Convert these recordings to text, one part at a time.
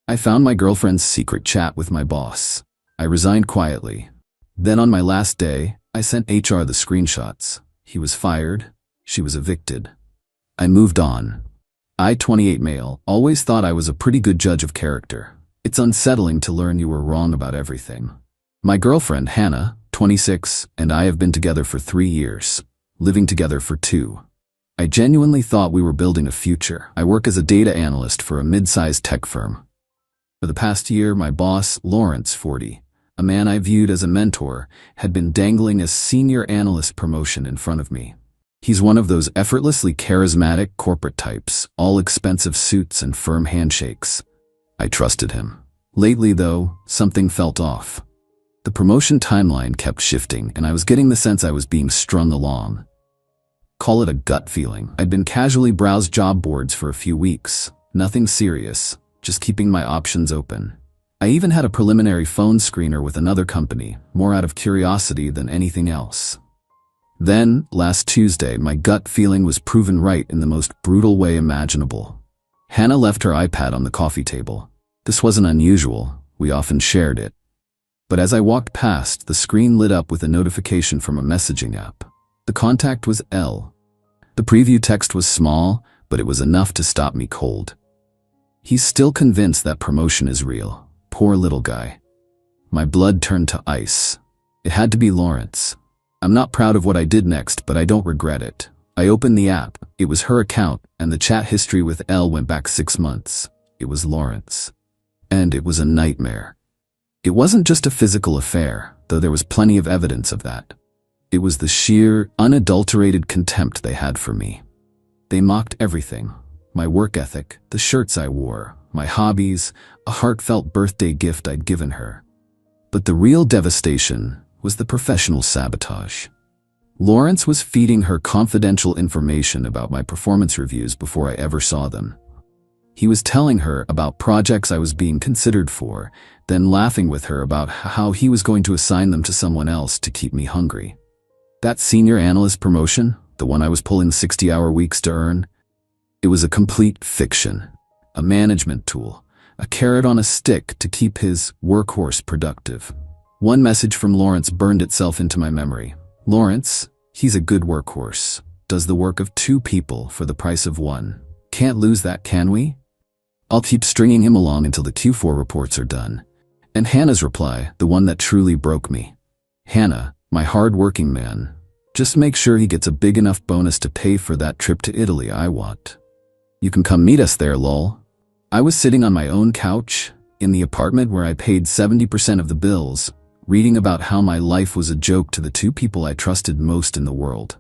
I found my girlfriend's secret chat with my boss. I resigned quietly. Then on my last day, I sent HR the screenshots. He was fired. She was evicted. I moved on. I, 28 male, always thought I was a pretty good judge of character. It's unsettling to learn you were wrong about everything. My girlfriend, Hannah, 26, and I have been together for 3 years, living together for 2. I genuinely thought we were building a future. I work as a data analyst for a mid-sized tech firm. For the past year, my boss, Lawrence, 40, a man I viewed as a mentor, had been dangling a senior analyst promotion in front of me. He's one of those effortlessly charismatic corporate types, all expensive suits and firm handshakes. I trusted him. Lately, though, something felt off. The promotion timeline kept shifting, and I was getting the sense I was being strung along. Call it a gut feeling. I'd been casually browsed job boards for a few weeks. Nothing serious, just keeping my options open. I even had a preliminary phone screener with another company, more out of curiosity than anything else. Then, last Tuesday, my gut feeling was proven right in the most brutal way imaginable. Hannah left her iPad on the coffee table. This wasn't unusual. We often shared it. But as I walked past, the screen lit up with a notification from a messaging app. The contact was L. The preview text was small, but it was enough to stop me cold. He's still convinced that promotion is real. Poor little guy. My blood turned to ice. It had to be Lawrence. I'm not proud of what I did next, but I don't regret it. I opened the app. It was her account, and the chat history with L went back 6 months. It was Lawrence. And it was a nightmare. It wasn't just a physical affair, though there was plenty of evidence of that. It was the sheer, unadulterated contempt they had for me. They mocked everything. My work ethic, the shirts I wore, my hobbies, a heartfelt birthday gift I'd given her. But the real devastation was the professional sabotage. Lawrence was feeding her confidential information about my performance reviews before I ever saw them. He was telling her about projects I was being considered for, then laughing with her about how he was going to assign them to someone else to keep me hungry. That senior analyst promotion, the one I was pulling 60-hour weeks to earn, it was a complete fiction, a management tool, a carrot on a stick to keep his workhorse productive. One message from Lawrence burned itself into my memory. Lawrence, he's a good workhorse, does the work of 2 people for the price of 1. Can't lose that, can we? I'll keep stringing him along until the Q4 reports are done. And Hannah's reply, the one that truly broke me. Hannah, my hard-working man, just make sure he gets a big enough bonus to pay for that trip to Italy I want. You can come meet us there, lol. I was sitting on my own couch, in the apartment where I paid 70% of the bills, reading about how my life was a joke to the 2 people I trusted most in the world.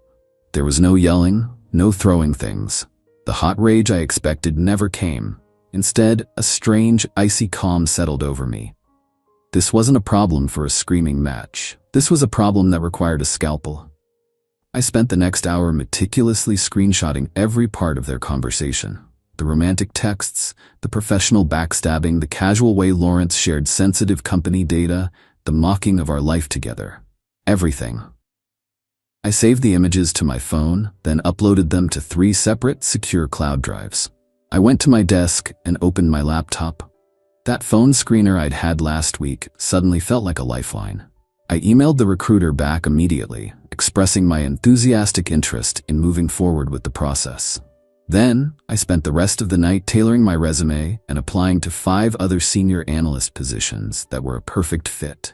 There was no yelling, no throwing things. The hot rage I expected never came. Instead, a strange, icy calm settled over me. This wasn't a problem for a screaming match. This was a problem that required a scalpel. I spent the next hour meticulously screenshotting every part of their conversation. The romantic texts, the professional backstabbing, the casual way Lawrence shared sensitive company data, the mocking of our life together. Everything. I saved the images to my phone, then uploaded them to 3 separate, secure cloud drives. I went to my desk and opened my laptop. That phone screener I'd had last week suddenly felt like a lifeline. I emailed the recruiter back immediately, expressing my enthusiastic interest in moving forward with the process. Then, I spent the rest of the night tailoring my resume and applying to 5 other senior analyst positions that were a perfect fit.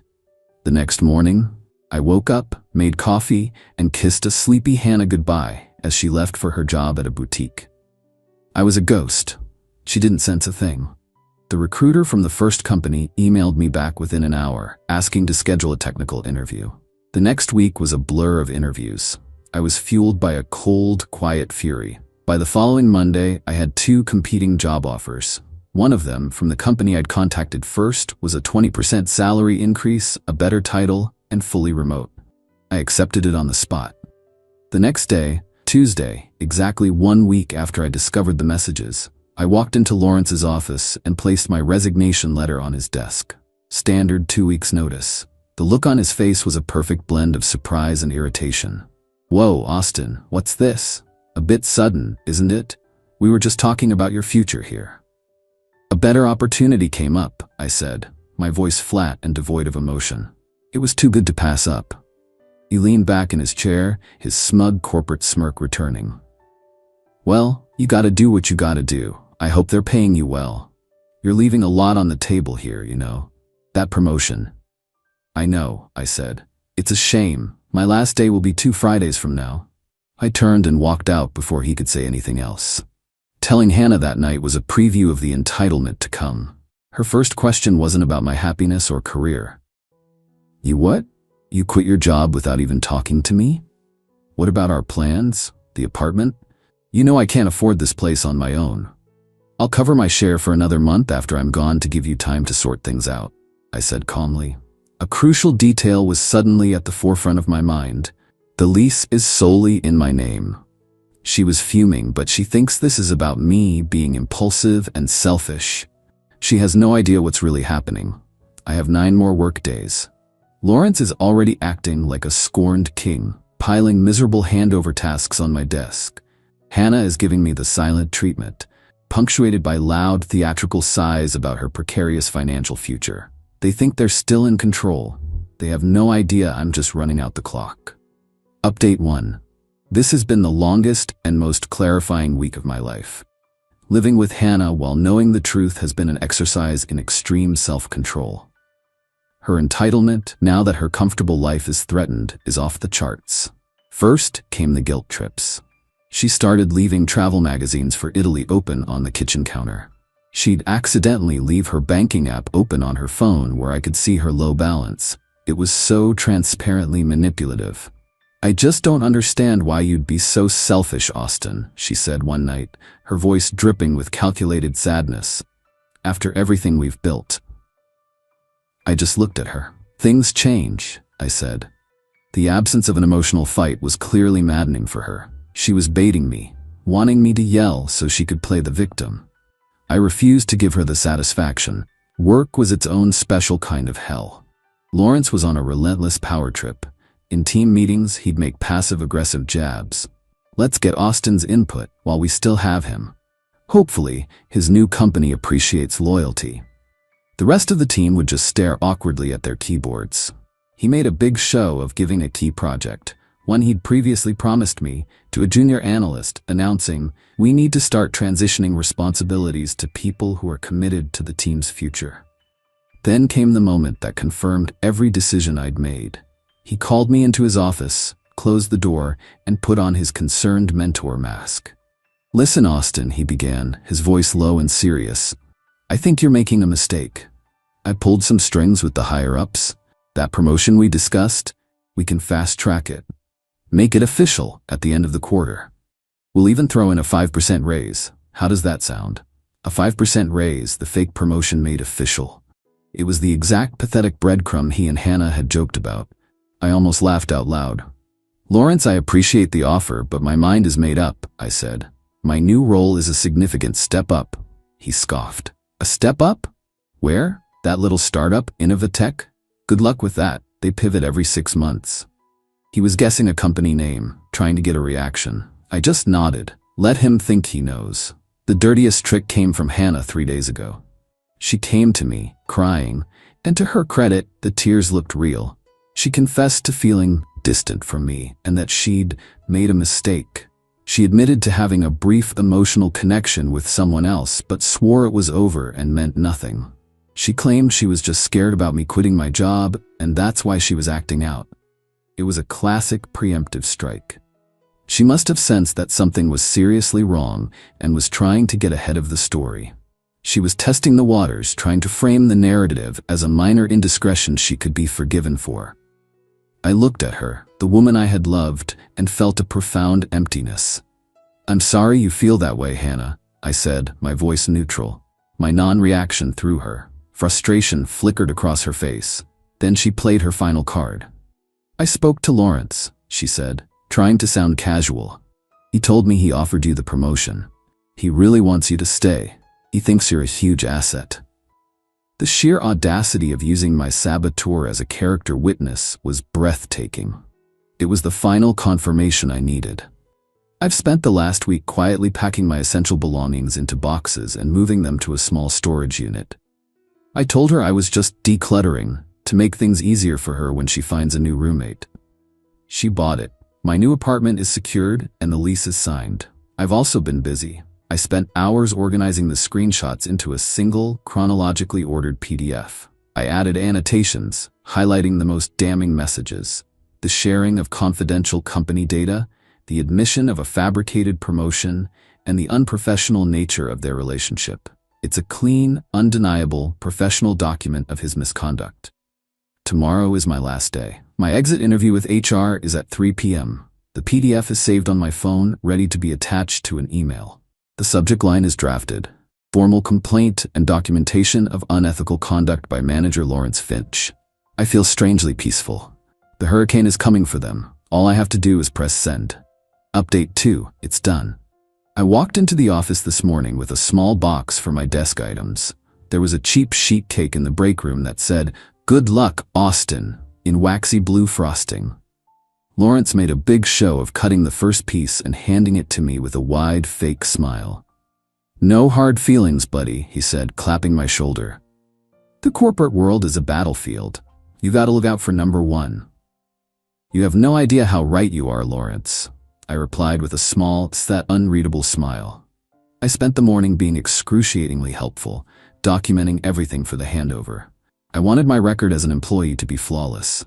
The next morning, I woke up, made coffee, and kissed a sleepy Hannah goodbye as she left for her job at a boutique. I was a ghost. She didn't sense a thing. The recruiter from the first company emailed me back within an hour, asking to schedule a technical interview. The next week was a blur of interviews. I was fueled by a cold, quiet fury. By the following Monday, I had 2 competing job offers. One of them, from the company I'd contacted first, was a 20% salary increase, a better title, and fully remote. I accepted it on the spot. The next day, Tuesday, exactly 1 week after I discovered the messages, I walked into Lawrence's office and placed my resignation letter on his desk. Standard 2 weeks notice. The look on his face was a perfect blend of surprise and irritation. Whoa, Austin, what's this? A bit sudden, isn't it? We were just talking about your future here. A better opportunity came up, I said, my voice flat and devoid of emotion. It was too good to pass up. He leaned back in his chair, his smug corporate smirk returning. Well, you gotta do what you gotta do. I hope they're paying you well. You're leaving a lot on the table here, you know. That promotion. I know, I said. It's a shame. My last day will be 2 Fridays from now. I turned and walked out before he could say anything else. Telling Hannah that night was a preview of the entitlement to come. Her first question wasn't about my happiness or career. You what? You quit your job without even talking to me? What about our plans? The apartment? You know I can't afford this place on my own. I'll cover my share for another month after I'm gone to give you time to sort things out, I said calmly. A crucial detail was suddenly at the forefront of my mind. The lease is solely in my name. She was fuming, but she thinks this is about me being impulsive and selfish. She has no idea what's really happening. I have 9 more work days. Lawrence is already acting like a scorned king, piling miserable handover tasks on my desk. Hannah is giving me the silent treatment, punctuated by loud theatrical sighs about her precarious financial future. They think they're still in control. They have no idea I'm just running out the clock. Update 1. This has been the longest and most clarifying week of my life. Living with Hannah while knowing the truth has been an exercise in extreme self-control. Her entitlement, now that her comfortable life is threatened, is off the charts. First came the guilt trips. She started leaving travel magazines for Italy open on the kitchen counter. She'd accidentally leave her banking app open on her phone where I could see her low balance. It was so transparently manipulative. I just don't understand why you'd be so selfish, Austin, she said one night, her voice dripping with calculated sadness. After everything we've built. I just looked at her. Things change, I said. The absence of an emotional fight was clearly maddening for her. She was baiting me, wanting me to yell so she could play the victim. I refused to give her the satisfaction. Work was its own special kind of hell. Lawrence was on a relentless power trip. In team meetings, he'd make passive-aggressive jabs. Let's get Austin's input while we still have him. Hopefully, his new company appreciates loyalty. The rest of the team would just stare awkwardly at their keyboards. He made a big show of giving a key project, one he'd previously promised me, to a junior analyst, announcing, "We need to start transitioning responsibilities to people who are committed to the team's future." Then came the moment that confirmed every decision I'd made. He called me into his office, closed the door, and put on his concerned mentor mask. "Listen, Austin," he began, his voice low and serious. "I think you're making a mistake. I pulled some strings with the higher-ups. That promotion we discussed, we can fast-track it. Make it official at the end of the quarter. We'll even throw in a 5% raise. How does that sound?" A 5% raise, the fake promotion made official. It was the exact pathetic breadcrumb he and Hannah had joked about. I almost laughed out loud. "Lawrence, I appreciate the offer, but my mind is made up," I said. "My new role is a significant step up." He scoffed. "A step up? Where? That little startup, Innovatech? Good luck with that. They pivot every 6 months." He was guessing a company name, trying to get a reaction. I just nodded. Let him think he knows. The dirtiest trick came from Hannah 3 days ago. She came to me, crying, and to her credit, the tears looked real. She confessed to feeling distant from me and that she'd made a mistake. She admitted to having a brief emotional connection with someone else, but swore it was over and meant nothing. She claimed she was just scared about me quitting my job, and that's why she was acting out. It was a classic preemptive strike. She must have sensed that something was seriously wrong and was trying to get ahead of the story. She was testing the waters, trying to frame the narrative as a minor indiscretion she could be forgiven for. I looked at her, the woman I had loved, and felt a profound emptiness. "I'm sorry you feel that way, Hannah," I said, my voice neutral. My non-reaction threw her. Frustration flickered across her face. Then she played her final card. "I spoke to Lawrence," she said, trying to sound casual. "He told me he offered you the promotion. He really wants you to stay. He thinks you're a huge asset." The sheer audacity of using my saboteur as a character witness was breathtaking. It was the final confirmation I needed. I've spent the last week quietly packing my essential belongings into boxes and moving them to a small storage unit. I told her I was just decluttering to make things easier for her when she finds a new roommate. She bought it. My new apartment is secured and the lease is signed. I've also been busy. I spent hours organizing the screenshots into a single, chronologically ordered PDF. I added annotations, highlighting the most damning messages, the sharing of confidential company data, the admission of a fabricated promotion, and the unprofessional nature of their relationship. It's a clean, undeniable, professional document of his misconduct. Tomorrow is my last day. My exit interview with HR is at 3 p.m. The PDF is saved on my phone, ready to be attached to an email. The subject line is drafted. Formal complaint and documentation of unethical conduct by manager Lawrence Finch. I feel strangely peaceful. The hurricane is coming for them. All I have to do is press send. Update 2, it's done. I walked into the office this morning with a small box for my desk items. There was a cheap sheet cake in the break room that said, "Good luck, Austin," in waxy blue frosting. Lawrence made a big show of cutting the first piece and handing it to me with a wide, fake smile. "No hard feelings, buddy," he said, clapping my shoulder. "The corporate world is a battlefield. You gotta look out for number one." "You have no idea how right you are, Lawrence," I replied with a small, that unreadable smile. I spent the morning being excruciatingly helpful, documenting everything for the handover. I wanted my record as an employee to be flawless.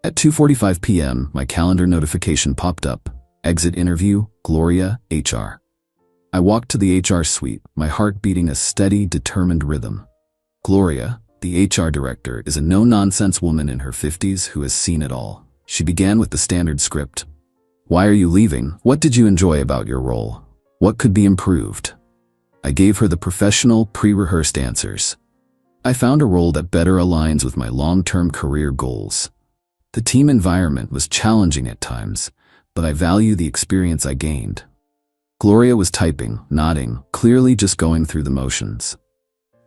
At 2:45 p.m., my calendar notification popped up. Exit interview, Gloria, HR. I walked to the HR suite, my heart beating a steady, determined rhythm. Gloria, the HR director, is a no-nonsense woman in her 50s who has seen it all. She began with the standard script. "Why are you leaving? What did you enjoy about your role? What could be improved?" I gave her the professional, pre-rehearsed answers. I found a role that better aligns with my long-term career goals. The team environment was challenging at times, but I value the experience I gained. Gloria was typing, nodding, clearly just going through the motions.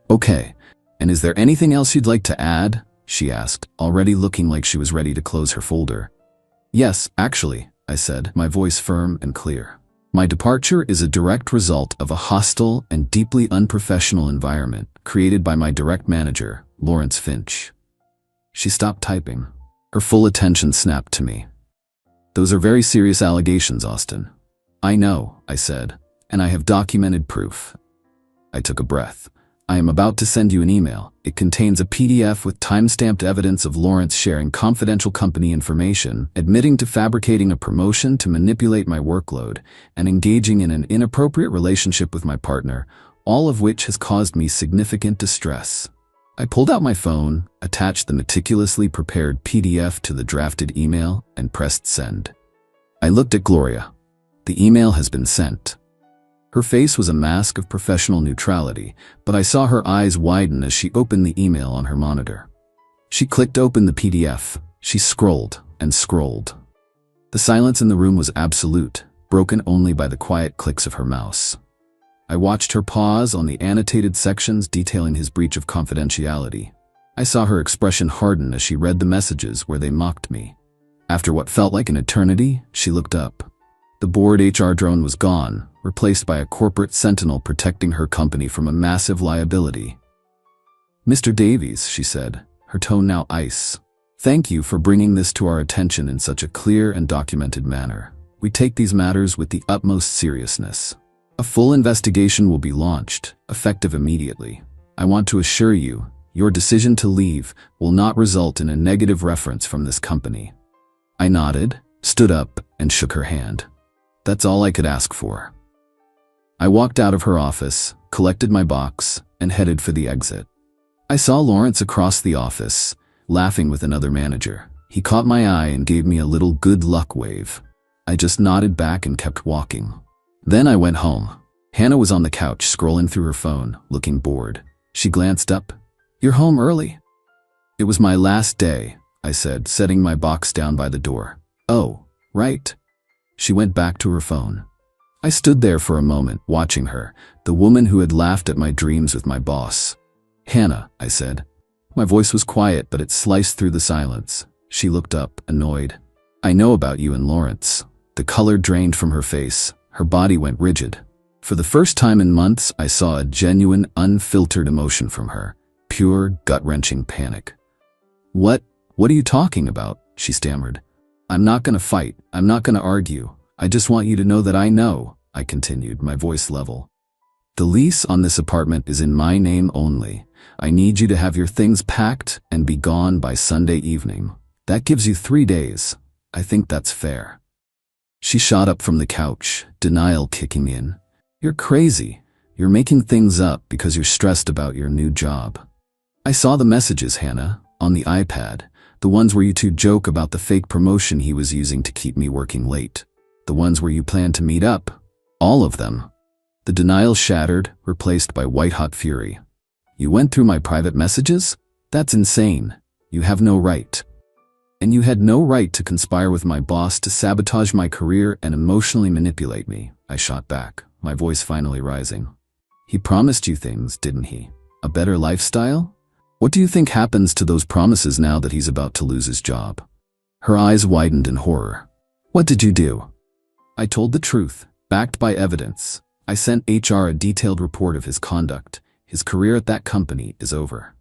"Okay, and is there anything else you'd like to add?" she asked, already looking like she was ready to close her folder. "Yes, actually," I said, my voice firm and clear. "My departure is a direct result of a hostile and deeply unprofessional environment created by my direct manager, Lawrence Finch." She stopped typing. Her full attention snapped to me. "Those are very serious allegations, Austin." "I know," I said, "and I have documented proof." I took a breath. "I am about to send you an email. It contains a PDF with time-stamped evidence of Lawrence sharing confidential company information, admitting to fabricating a promotion to manipulate my workload, and engaging in an inappropriate relationship with my partner, all of which has caused me significant distress." I pulled out my phone, attached the meticulously prepared PDF to the drafted email, and pressed send. I looked at Gloria. The email has been sent. Her face was a mask of professional neutrality, but I saw her eyes widen as she opened the email on her monitor. She clicked open the PDF. She scrolled and scrolled. The silence in the room was absolute, broken only by the quiet clicks of her mouse. I watched her pause on the annotated sections detailing his breach of confidentiality. I saw her expression harden as she read the messages where they mocked me. After what felt like an eternity, she looked up. The bored HR drone was gone, replaced by a corporate sentinel protecting her company from a massive liability. "Mr. Davies," she said, her tone now ice. "Thank you for bringing this to our attention in such a clear and documented manner. We take these matters with the utmost seriousness. A full investigation will be launched, effective immediately. I want to assure you, your decision to leave will not result in a negative reference from this company." I nodded, stood up, and shook her hand. That's all I could ask for. I walked out of her office, collected my box, and headed for the exit. I saw Lawrence across the office, laughing with another manager. He caught my eye and gave me a little good luck wave. I just nodded back and kept walking. Then I went home. Hannah was on the couch scrolling through her phone, looking bored. She glanced up. "You're home early." "It was my last day," I said, setting my box down by the door. "Oh, right." She went back to her phone. I stood there for a moment, watching her, the woman who had laughed at my dreams with my boss. "Hannah," I said. My voice was quiet, but it sliced through the silence. She looked up, annoyed. "I know about you and Lawrence." The color drained from her face. Her body went rigid. For the first time in months, I saw a genuine, unfiltered emotion from her. Pure, gut-wrenching panic. What are you talking about?" she stammered. "I'm not gonna fight. I'm not gonna argue. I just want you to know that I know," I continued, my voice level. "The lease on this apartment is in my name only. I need you to have your things packed and be gone by Sunday evening. That gives you 3 days. I think that's fair." She shot up from the couch, denial kicking in. "You're crazy. You're making things up because you're stressed about your new job." "I saw the messages, Hannah, on the iPad, the ones where you two joke about the fake promotion he was using to keep me working late. The ones where you plan to meet up. All of them." The denial shattered, replaced by white-hot fury. "You went through my private messages? That's insane. You have no right. And you had no right to conspire with my boss to sabotage my career and emotionally manipulate me," I shot back, my voice finally rising. "He promised you things, didn't he? A better lifestyle? What do you think happens to those promises now that he's about to lose his job?" Her eyes widened in horror. "What did you do?" I told the truth, backed by evidence. I sent HR a detailed report of his conduct. His career at that company is over.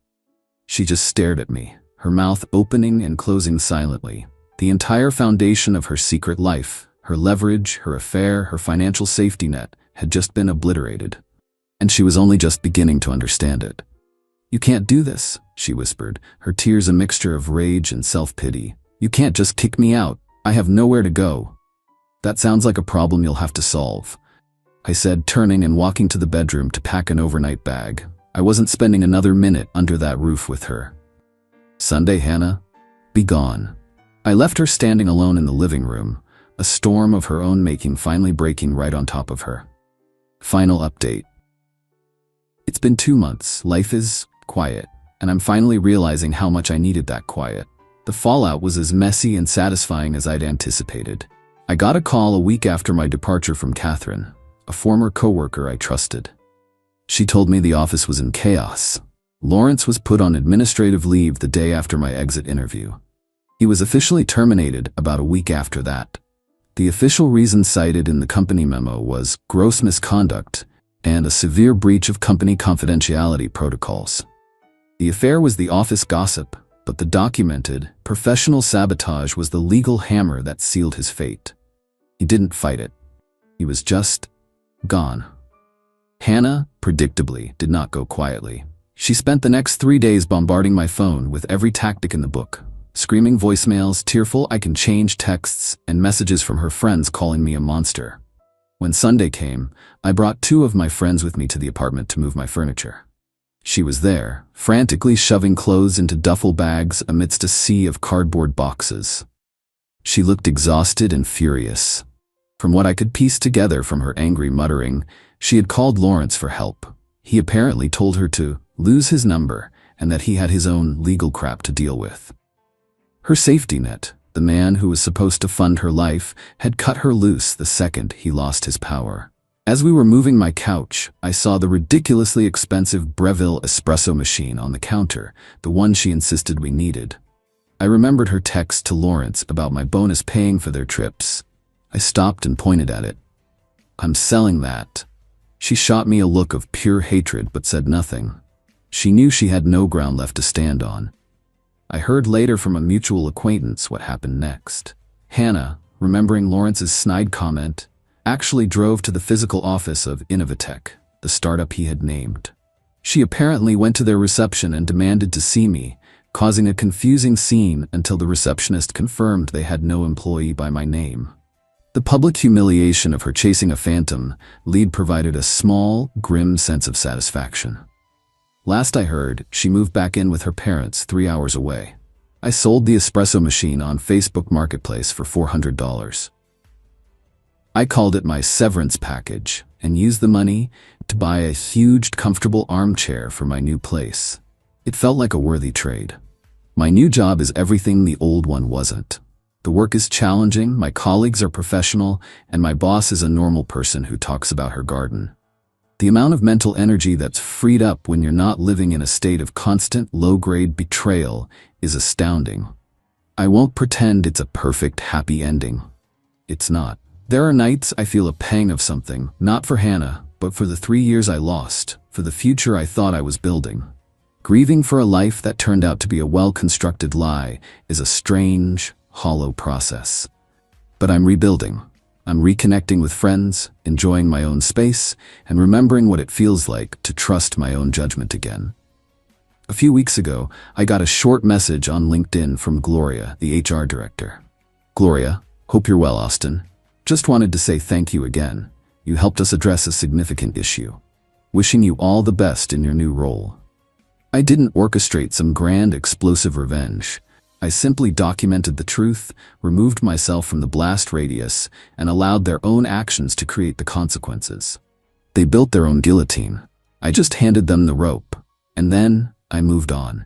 She just stared at me, her mouth opening and closing silently. The entire foundation of her secret life, her leverage, her affair, her financial safety net, had just been obliterated. And she was only just beginning to understand it. "You can't do this," she whispered, her tears a mixture of rage and self-pity. "You can't just kick me out. I have nowhere to go." "That sounds like a problem you'll have to solve," I said, turning and walking to the bedroom to pack an overnight bag. I wasn't spending another minute under that roof with her. "Sunday, Hannah, be gone." I left her standing alone in the living room, a storm of her own making finally breaking right on top of her. Final update. It's been 2 months. Life is quiet, and I'm finally realizing how much I needed that quiet. The fallout was as messy and satisfying as I'd anticipated. I got a call a week after my departure from Catherine, a former coworker I trusted. She told me the office was in chaos. Lawrence was put on administrative leave the day after my exit interview. He was officially terminated about a week after that. The official reason cited in the company memo was gross misconduct and a severe breach of company confidentiality protocols. The affair was the office gossip, but the documented, professional sabotage was the legal hammer that sealed his fate. He didn't fight it. He was just gone. Hannah, predictably, did not go quietly. She spent the next 3 days bombarding my phone with every tactic in the book. Screaming voicemails, tearful I can change texts, and messages from her friends calling me a monster. When Sunday came, I brought 2 of my friends with me to the apartment to move my furniture. She was there, frantically shoving clothes into duffel bags amidst a sea of cardboard boxes. She looked exhausted and furious. From what I could piece together from her angry muttering, she had called Lawrence for help. He apparently told her to lose his number and that he had his own legal crap to deal with. Her safety net, the man who was supposed to fund her life, had cut her loose the second he lost his power. As we were moving my couch, I saw the ridiculously expensive Breville espresso machine on the counter, the one she insisted we needed. I remembered her text to Lawrence about my bonus paying for their trips. I stopped and pointed at it. "I'm selling that." She shot me a look of pure hatred but said nothing. She knew she had no ground left to stand on. I heard later from a mutual acquaintance what happened next. Hannah, remembering Lawrence's snide comment, actually drove to the physical office of Innovatech, the startup he had named. She apparently went to their reception and demanded to see me, causing a confusing scene until the receptionist confirmed they had no employee by my name. The public humiliation of her chasing a phantom lead provided a small, grim sense of satisfaction. Last I heard, she moved back in with her parents 3 hours away. I sold the espresso machine on Facebook Marketplace for $400. I called it my severance package and used the money to buy a huge, comfortable armchair for my new place. It felt like a worthy trade. My new job is everything the old one wasn't. The work is challenging, my colleagues are professional, and my boss is a normal person who talks about her garden. The amount of mental energy that's freed up when you're not living in a state of constant low-grade betrayal is astounding. I won't pretend it's a perfect, happy ending. It's not. There are nights I feel a pang of something, not for Hannah, but for the 3 years I lost, for the future I thought I was building. Grieving for a life that turned out to be a well-constructed lie is a strange, hollow process. But I'm rebuilding. I'm reconnecting with friends, enjoying my own space, and remembering what it feels like to trust my own judgment again. A few weeks ago, I got a short message on LinkedIn from Gloria, the HR director. "Gloria, hope you're well, Austin. Just wanted to say thank you again. You helped us address a significant issue. Wishing you all the best in your new role." I didn't orchestrate some grand, explosive revenge. I simply documented the truth, removed myself from the blast radius, and allowed their own actions to create the consequences. They built their own guillotine. I just handed them the rope. And then I moved on.